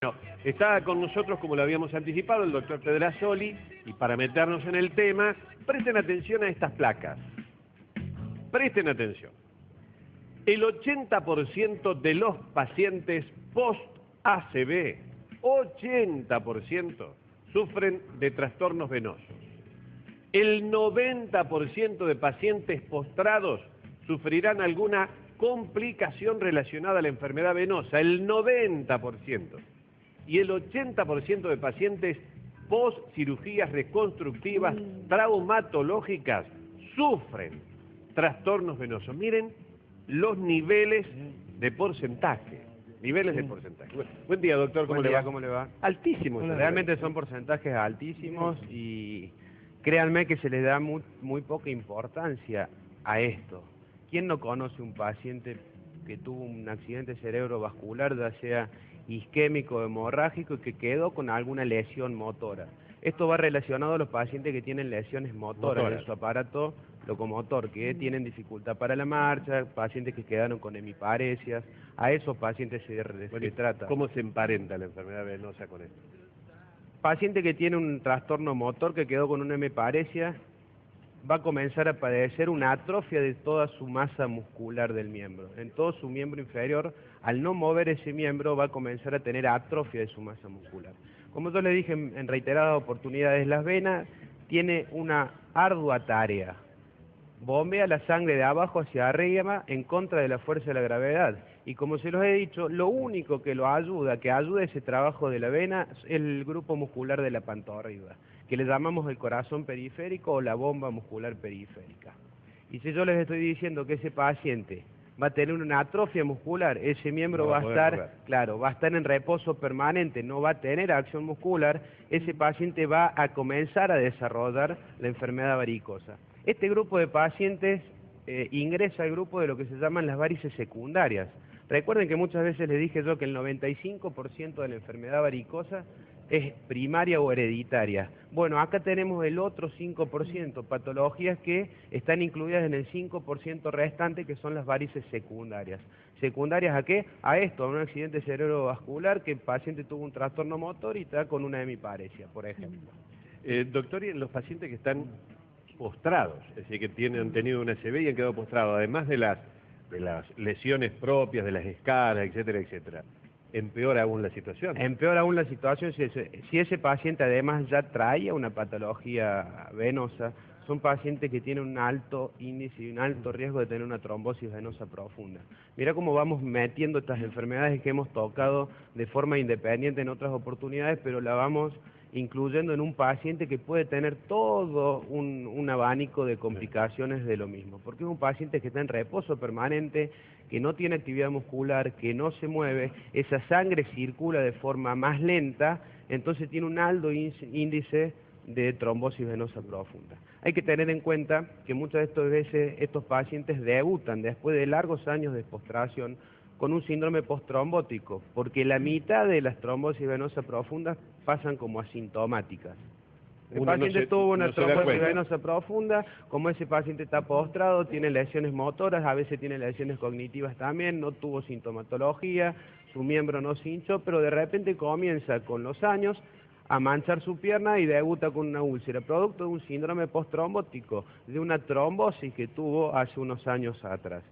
Bueno, está con nosotros, como lo habíamos anticipado, el doctor Pedrasoli, y para meternos en el tema, presten atención a estas placas. Presten atención. El 80% de los pacientes post-ACV, 80%, sufren de trastornos venosos. El 90% de pacientes postrados sufrirán alguna complicación relacionada a la enfermedad venosa, el 90%. Y el 80% de pacientes post cirugías reconstructivas traumatológicas sufren trastornos venosos. Miren los niveles de porcentaje. Niveles de porcentaje. Buen día, doctor. ¿Cómo le va? ¿Cómo le va? Altísimos. Realmente son porcentajes altísimos y créanme que se les da muy poca importancia a esto. ¿Quién no conoce un paciente que tuvo un accidente cerebrovascular, ya sea isquémico o hemorrágico, y que quedó con alguna lesión motora? Esto va relacionado a los pacientes que tienen lesiones motoras en su aparato locomotor, que tienen dificultad para la marcha, pacientes que quedaron con hemiparesias. A esos pacientes se trata. ¿Cómo se emparenta la enfermedad venosa con esto? Paciente que tiene un trastorno motor, que quedó con una hemiparesia, va a comenzar a padecer una atrofia de toda su masa muscular del miembro. En todo su miembro inferior, al no mover ese miembro, va a comenzar a tener atrofia de su masa muscular. Como yo le dije en reiteradas oportunidades, las venas tienen una ardua tarea. Bombea la sangre de abajo hacia arriba en contra de la fuerza de la gravedad. Y como se los he dicho, lo único que lo ayuda, que ayuda ese trabajo de la vena, es el grupo muscular de la pantorrilla, que le llamamos el corazón periférico o la bomba muscular periférica. Y si yo les estoy diciendo que ese paciente va a tener una atrofia muscular, ese miembro va a estar, claro, va a estar en reposo permanente, no va a tener acción muscular, ese paciente va a comenzar a desarrollar la enfermedad varicosa. Este grupo de pacientes ingresa al grupo de lo que se llaman las varices secundarias. Recuerden que muchas veces les dije yo que el 95% de la enfermedad varicosa es primaria o hereditaria. Bueno, acá tenemos el otro 5%, patologías que están incluidas en el 5% restante, que son las varices secundarias. ¿Secundarias a qué? A esto, a un accidente cerebrovascular, que el paciente tuvo un trastorno motor y está con una hemiparesia, por ejemplo. Doctor, y en los pacientes que están postrados, es decir, que han tenido una ACV y han quedado postrados, además de las lesiones propias, de las escalas, etcétera, etcétera, ¿empeora aún la situación? Empeora aún la situación si ese paciente además ya trae una patología venosa. Son pacientes que tienen un alto índice y un alto riesgo de tener una trombosis venosa profunda. Mira cómo vamos metiendo estas enfermedades que hemos tocado de forma independiente en otras oportunidades, pero la vamos incluyendo en un paciente que puede tener todo un abanico de complicaciones de lo mismo, porque es un paciente que está en reposo permanente, que no tiene actividad muscular, que no se mueve, esa sangre circula de forma más lenta, entonces tiene un alto índice de trombosis venosa profunda. Hay que tener en cuenta que muchas de estas veces estos pacientes debutan después de largos años de postración con un síndrome posttrombótico, porque la mitad de las trombosis venosas profundas pasan como asintomáticas. El paciente tuvo una trombosis venosa profunda, como ese paciente está postrado, tiene lesiones motoras, a veces tiene lesiones cognitivas también, no tuvo sintomatología, su miembro no se hinchó, pero de repente comienza con los años a manchar su pierna y debuta con una úlcera, producto de un síndrome posttrombótico, de una trombosis que tuvo hace unos años atrás.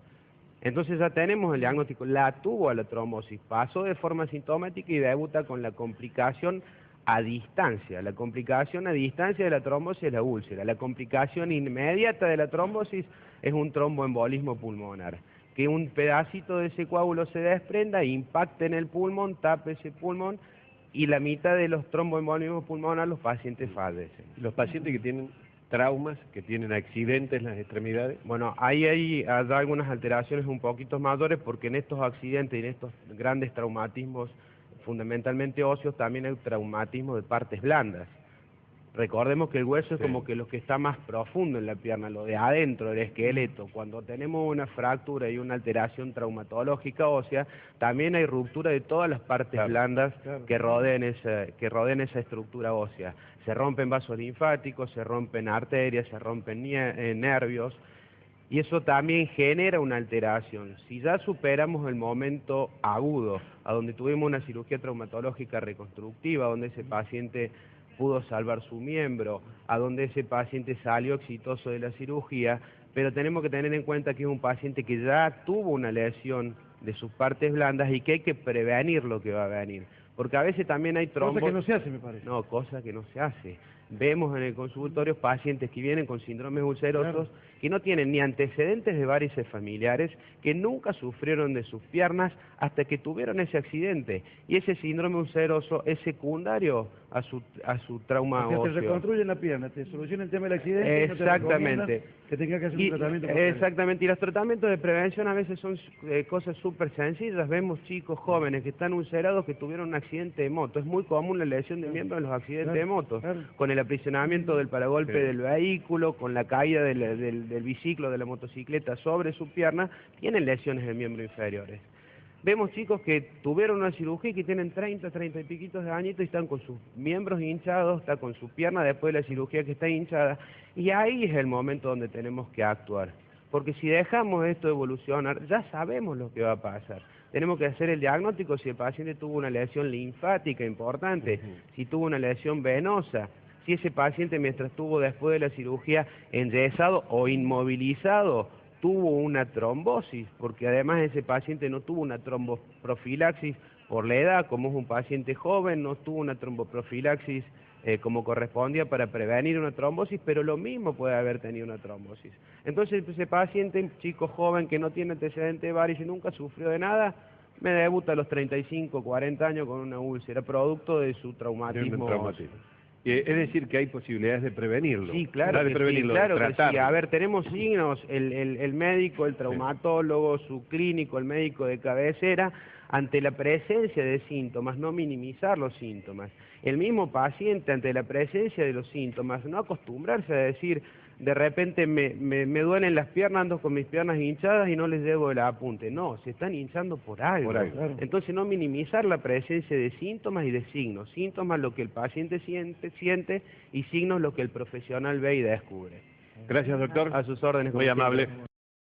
Entonces ya tenemos el diagnóstico, la tuvo a la trombosis, pasó de forma sintomática y debuta con la complicación a distancia. La complicación a distancia de la trombosis es la úlcera. La complicación inmediata de la trombosis es un tromboembolismo pulmonar, que un pedacito de ese coágulo se desprenda, impacte en el pulmón, tape ese pulmón, y la mitad de los tromboembolismos pulmonares los pacientes fallecen. Los pacientes que tienen traumas, que tienen accidentes en las extremidades. Bueno, ahí hay algunas alteraciones un poquito mayores, porque en estos accidentes y en estos grandes traumatismos, fundamentalmente óseos, también hay traumatismo de partes blandas. Recordemos que el hueso es como que lo que está más profundo en la pierna, lo de adentro del esqueleto. Cuando tenemos una fractura y una alteración traumatológica ósea, también hay ruptura de todas las partes blandas que rodeen esa estructura ósea. Se rompen vasos linfáticos, se rompen arterias, se rompen nervios. Y eso también genera una alteración. Si ya superamos el momento agudo, a donde tuvimos una cirugía traumatológica reconstructiva, donde ese paciente pudo salvar su miembro, a donde ese paciente salió exitoso de la cirugía, pero tenemos que tener en cuenta que es un paciente que ya tuvo una lesión de sus partes blandas y que hay que prevenir lo que va a venir. Porque a veces también hay trombos... Cosa que no se hace, me parece. No, cosa que no se hace. Vemos en el consultorio pacientes que vienen con síndromes ulcerosos, Claro, que no tienen ni antecedentes de varices familiares, que nunca sufrieron de sus piernas hasta que tuvieron ese accidente. Y ese síndrome ulceroso es secundario a su trauma o sea, te óseo. reconstruyen la pierna, te solucionan el tema del accidente. Exactamente. Y no te que tenga que hacer un tratamiento. Exactamente, y los tratamientos de prevención a veces son cosas súper sencillas. Vemos chicos jóvenes que están ulcerados que tuvieron un accidente de moto. Es muy común la lesión de miembro en los accidentes de moto, con el aprisionamiento del paragolpe del vehículo, con la caída del biciclo, de la motocicleta sobre su pierna, tienen lesiones de miembros inferiores. Vemos chicos que tuvieron una cirugía y que tienen 30 y piquitos de añitos y están con sus miembros hinchados, está con su pierna después de la cirugía que está hinchada, y ahí es el momento donde tenemos que actuar. Porque si dejamos esto evolucionar, ya sabemos lo que va a pasar. Tenemos que hacer el diagnóstico si el paciente tuvo una lesión linfática importante, si tuvo una lesión venosa, si ese paciente mientras estuvo después de la cirugía enyesado o inmovilizado, tuvo una trombosis, porque además ese paciente no tuvo una tromboprofilaxis por la edad, como es un paciente joven, no tuvo una tromboprofilaxis como correspondía para prevenir una trombosis, pero lo mismo puede haber tenido una trombosis. Entonces ese paciente, chico joven que no tiene antecedente de varices y nunca sufrió de nada, me debuta a los 35, 40 años con una úlcera, producto de su traumatismo. Es decir, que hay posibilidades de prevenirlo. Sí, claro, de prevenirlo, claro de que sí. tratarlo. A ver, tenemos signos, el médico, el traumatólogo, su clínico, el médico de cabecera, ante la presencia de síntomas, no minimizar los síntomas. El mismo paciente, ante la presencia de los síntomas, no acostumbrarse a decir, de repente me duelen las piernas, ando con mis piernas hinchadas y no les llevo el apunte. No, se están hinchando por algo. Claro. Entonces no minimizar la presencia de síntomas y de signos. Síntomas lo que el paciente siente y signos lo que el profesional ve y descubre. Gracias, doctor. A sus órdenes. Muy como siempre. amable.